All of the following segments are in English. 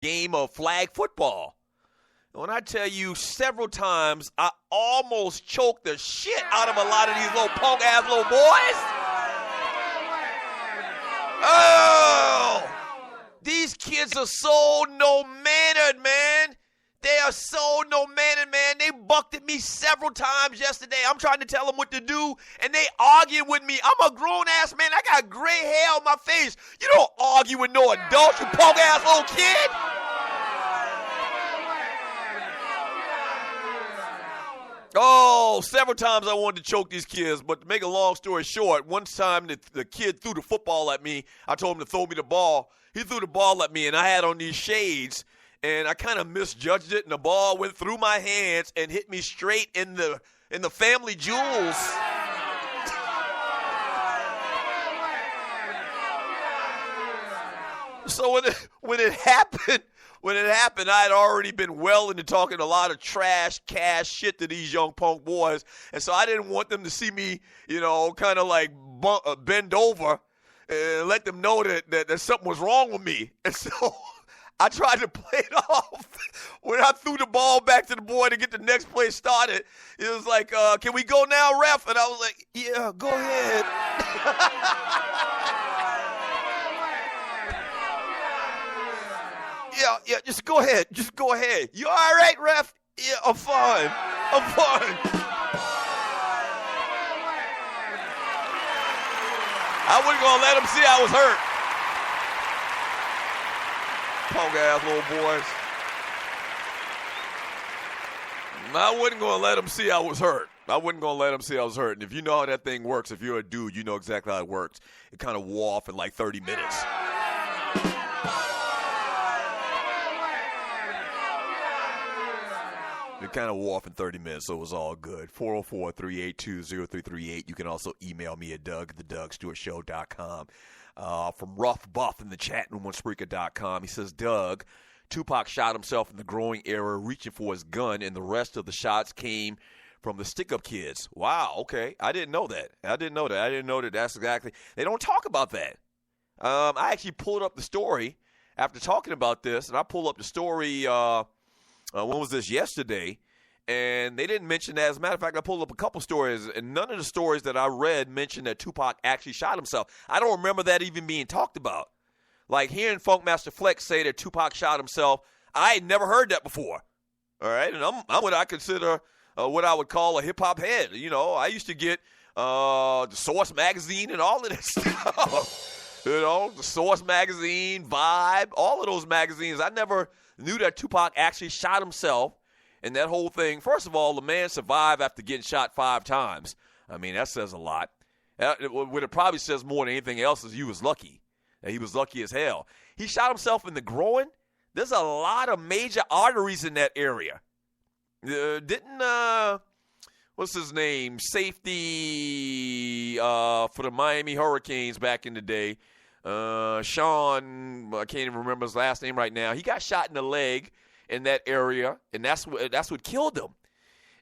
game of flag football. When I tell you several times, I almost choked the shit out of a lot of these little punk-ass little boys. Oh! These kids are so no-mannered, man. They are so no-mannered, man. They bucked at me several times yesterday. I'm trying to tell them what to do, and they arguing with me. I'm a grown-ass man. I got gray hair on my face. You don't argue with no adult, you punk-ass little kid. Oh, several times I wanted to choke these kids, but to make a long story short, one time the kid threw the football at me. I told him to throw me the ball. He threw the ball at me, and I had on these shades, and I kind of misjudged it, and the ball went through my hands and hit me straight in the family jewels. So when it happened, I had already been well into talking a lot of trash, cash shit to these young punk boys. And so I didn't want them to see me, kind of like bend over and let them know that something was wrong with me. And so I tried to play it off. When I threw the ball back to the boy to get the next play started, it was like, can we go now, ref? And I was like, yeah, go ahead. Yeah, just go ahead. Just go ahead. You all right, ref? Yeah, I'm fine. I wasn't going to let him see I was hurt. Punk-ass little boys. I wasn't going to let him see I was hurt. And if you know how that thing works, if you're a dude, you know exactly how it works. It kind of wore off in like 30 minutes. It kind of wore off in 30 minutes, so it was all good. 404-382-0338. You can also email me at doug@thedugstewartshow.com. From Rough Buff in the chat room on Spreaker.com, he says, Doug, Tupac shot himself in the growing era reaching for his gun, and the rest of the shots came from the stick-up kids. Wow, okay. I didn't know that. I didn't know that that's exactly. They don't talk about that. I actually pulled up the story after talking about this, and I pulled up the story when was this? Yesterday. And they didn't mention that. As a matter of fact, I pulled up a couple stories, and none of the stories that I read mentioned that Tupac actually shot himself. I don't remember that even being talked about. Like hearing Funkmaster Flex say that Tupac shot himself, I had never heard that before. All right? And I'm what I consider what I would call a hip-hop head. I used to get the Source magazine and all of that stuff. The Source magazine, Vibe, all of those magazines. I never knew that Tupac actually shot himself, and that whole thing. First of all, the man survived after getting shot 5 times. I mean, that says a lot. What it probably says more than anything else is he was lucky. He was lucky as hell. He shot himself in the groin. There's a lot of major arteries in that area. What's his name? Safety for the Miami Hurricanes back in the day. Sean, I can't even remember his last name right now. He got shot in the leg in that area, and that's what killed him.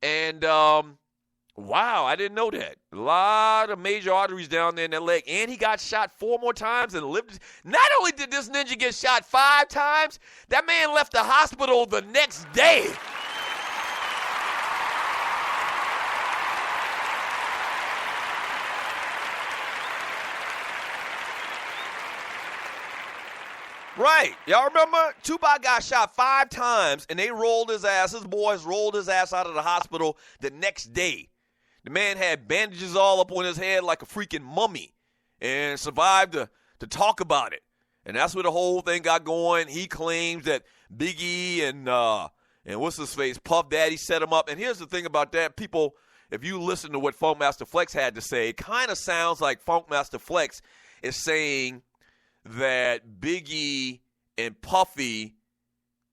And wow, I didn't know that. A lot of major arteries down there in that leg, and he got shot 4 more times and lived. Not only did this ninja get shot 5 times, that man left the hospital the next day. Right. Y'all remember? Tupac got shot 5 times, and they rolled his ass. His boys rolled his ass out of the hospital the next day. The man had bandages all up on his head like a freaking mummy and survived to talk about it. And that's where the whole thing got going. He claims that Biggie and what's his face, Puff Daddy set him up. And here's the thing about that. People, if you listen to what Funkmaster Flex had to say, it kind of sounds like Funkmaster Flex is saying that Biggie and Puffy,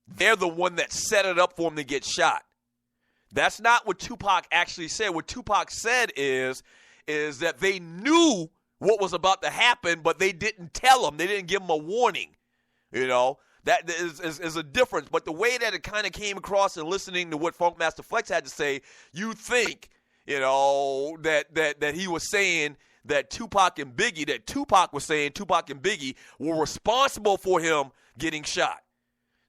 they're the one that set it up for him to get shot. That's not what Tupac actually said. What Tupac said is that they knew what was about to happen, but they didn't tell him. They didn't give him a warning. That is a difference. But the way that it kind of came across and listening to what Funkmaster Flex had to say, you think, that he was saying that Tupac and Biggie, Tupac and Biggie were responsible for him getting shot.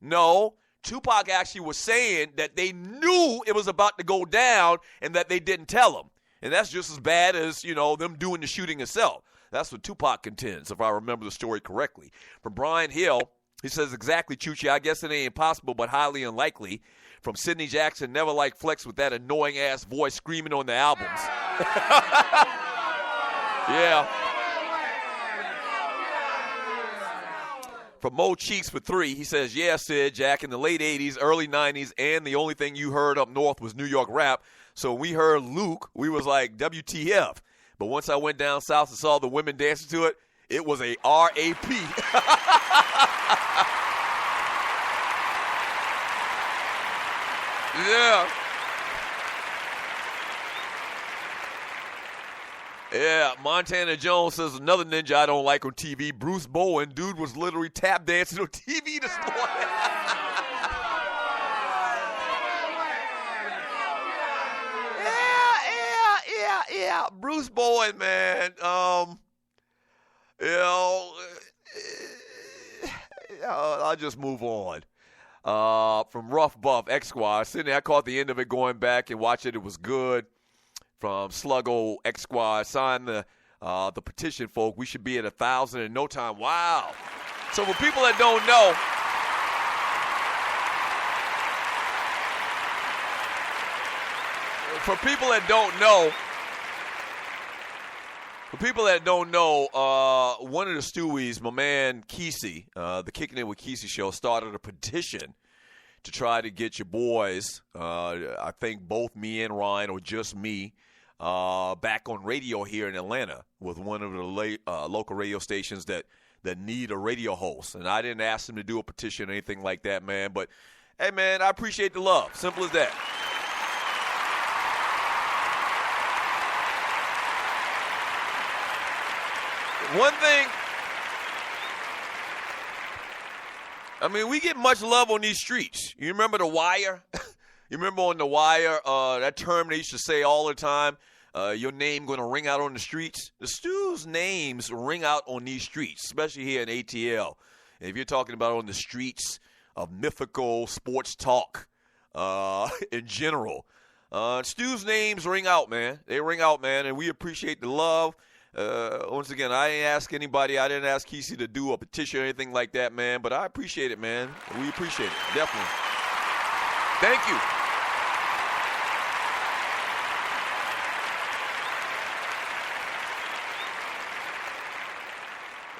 No, Tupac actually was saying that they knew it was about to go down and that they didn't tell him. And that's just as bad as, them doing the shooting itself. That's what Tupac contends, if I remember the story correctly. From Brian Hill, he says, exactly, Chuchi, I guess it ain't impossible but highly unlikely. From Sidney Jackson, never liked Flex with that annoying-ass voice screaming on the albums. Yeah. From Mo Cheeks for 3, he says, yeah, Sid, Jack, in the late 80s, early 90s, and the only thing you heard up north was New York rap. So when we heard Luke, we was like, WTF. But once I went down south and saw the women dancing to it, it was a R.A.P. Yeah. Yeah, Montana Jones says another ninja I don't like on TV, Bruce Bowen. Dude was literally tap dancing on TV this morning. Yeah. Bruce Bowen, man. I'll just move on. From Rough Buff, X-Squad. Sydney, I caught the end of it going back and watched it. It was good. From Sluggo, X-Squad, sign the petition, folk. We should be at 1,000 in no time. Wow. So for people that don't know, one of the Stewies, my man Kesey, the Kicking It with Kesey show, started a petition to try to get your boys, I think both me and Ryan, or just me, back on radio here in Atlanta with one of the local radio stations that need a radio host. And I didn't ask them to do a petition or anything like that, man. But, hey, man, I appreciate the love. Simple as that. One thing, I mean, we get much love on these streets. You remember The Wire? You remember on The Wire, that term they used to say all the time, your name going to ring out on the streets? The Stews' names ring out on these streets, especially here in ATL. And if you're talking about on the streets of mythical sports talk in general, Stews' names ring out, man. They ring out, man, and we appreciate the love. Once again, I didn't ask anybody. I didn't ask Kesey to do a petition or anything like that, man. But I appreciate it, man. We appreciate it. Definitely. Thank you.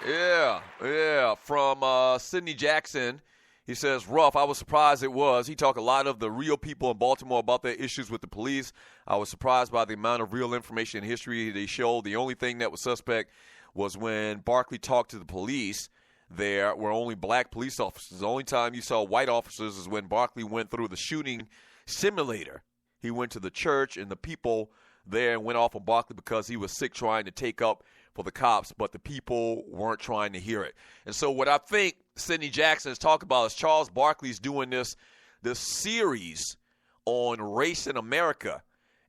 Yeah. From Sidney Jackson, he says, rough, I was surprised it was. He talked a lot of the real people in Baltimore about their issues with the police. I was surprised by the amount of real information and history they showed. The only thing that was suspect was when Barkley talked to the police. There were only black police officers. The only time you saw white officers is when Barkley went through the shooting simulator. He went to the church, and the people there went off on Barkley because he was sick trying to take up for the cops, but the people weren't trying to hear it. And so what I think Sidney Jackson is talking about is Charles Barkley's doing this series on race in America,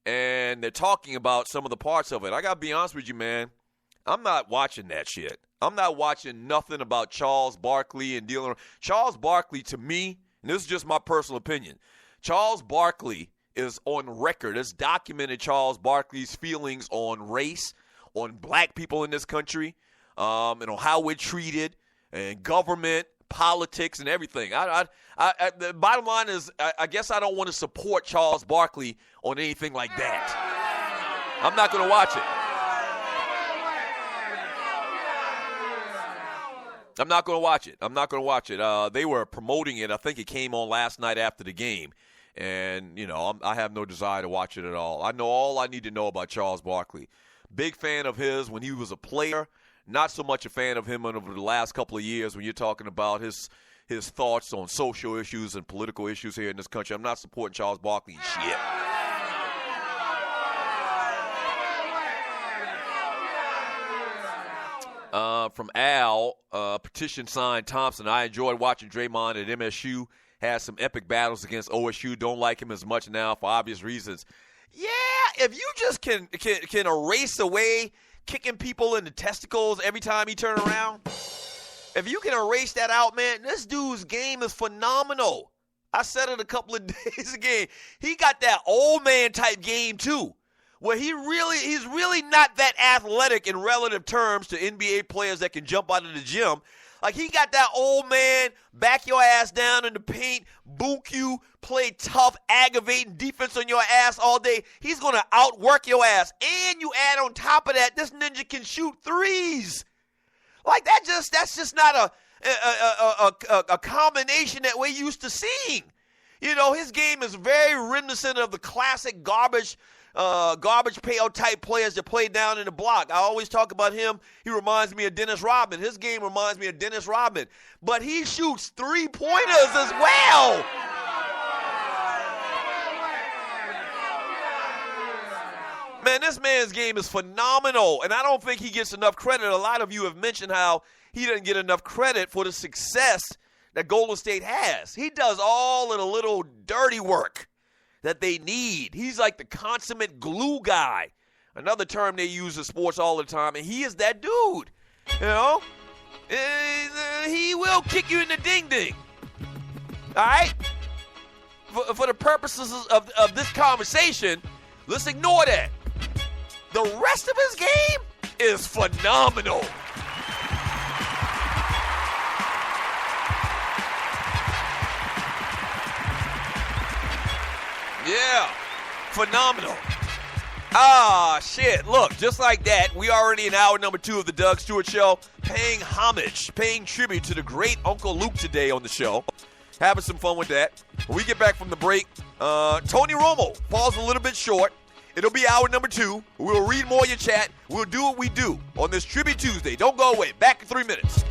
and they're talking about some of the parts of it. I got to be honest with you, man. I'm not watching that shit. I'm not watching nothing about Charles Barkley and dealing with Charles Barkley. To me, and this is just my personal opinion, Charles Barkley is on record. It's documented Charles Barkley's feelings on race, on black people in this country, and on how we're treated, and government, politics, and everything. The bottom line is, I guess I don't want to support Charles Barkley on anything like that. I'm not going to watch it. I'm not going to watch it. They were promoting it. I think it came on last night after the game. And, I have no desire to watch it at all. I know all I need to know about Charles Barkley. Big fan of his when he was a player. Not so much a fan of him over the last couple of years when you're talking about his thoughts on social issues and political issues here in this country. I'm not supporting Charles Barkley shit. From Al, petition signed Thompson. I enjoyed watching Draymond at MSU. Had some epic battles against OSU. Don't like him as much now for obvious reasons. Yeah, if you just can erase away kicking people in the testicles every time he turn around, If you can erase that out, man, this dude's game is phenomenal. I said it a couple of days ago. He got that old man type game too, where he's really not that athletic in relative terms to NBA players that can jump out of the gym. Like, he got that old man, back your ass down in the paint, book you, play tough, aggravating defense on your ass all day. He's going to outwork your ass. And you add on top of that, this ninja can shoot threes. Like, that's just not a combination that we're used to seeing. You know, his game is very reminiscent of the classic garbage pail type players that play down in the block. I always talk about him. He reminds me of Dennis Rodman. His game reminds me of Dennis Rodman. But he shoots three-pointers as well. Man, this man's game is phenomenal, and I don't think he gets enough credit. A lot of you have mentioned how he doesn't get enough credit for the success that Golden State has. He does all of the little dirty work that they need. He's like the consummate glue guy, another term they use in sports all the time, and he is that dude. You know, he will kick you in the ding-ding. All right? For the purposes of this conversation, let's ignore that. The rest of his game is phenomenal. Yeah, phenomenal. Shit. Look, just like that, we already in hour number 2 of the Doug Stewart Show, paying homage, paying tribute to the great Uncle Luke today on the show. Having some fun with that. When we get back from the break, Tony Romo falls a little bit short. It'll be hour number 2. We'll read more of your chat. We'll do what we do on this Tribute Tuesday. Don't go away. Back in 3 minutes.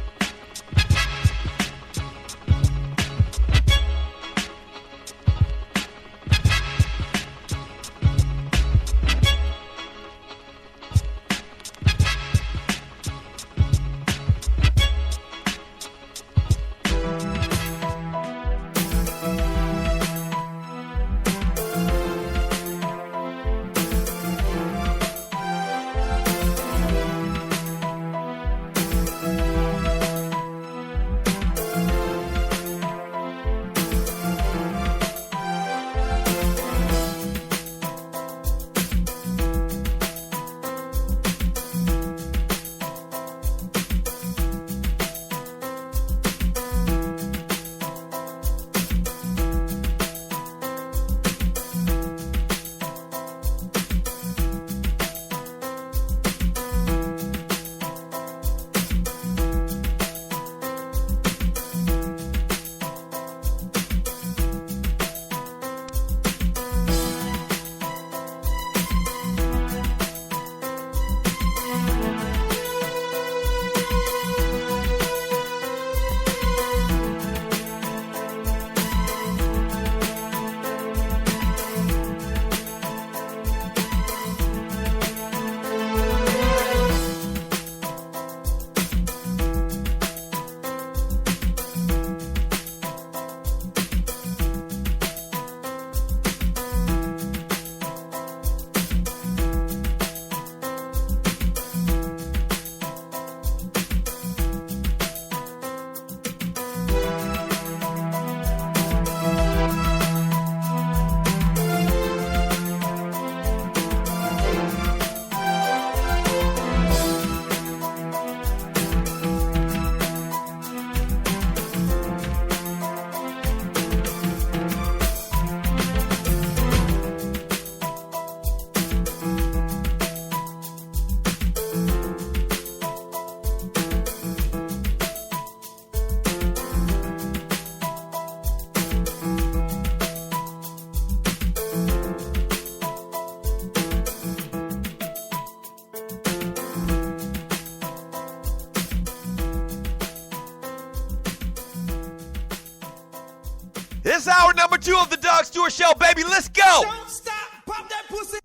It's hour number 2 of the Doug Stewart Show, baby. Let's go. Don't stop, pop that pussy.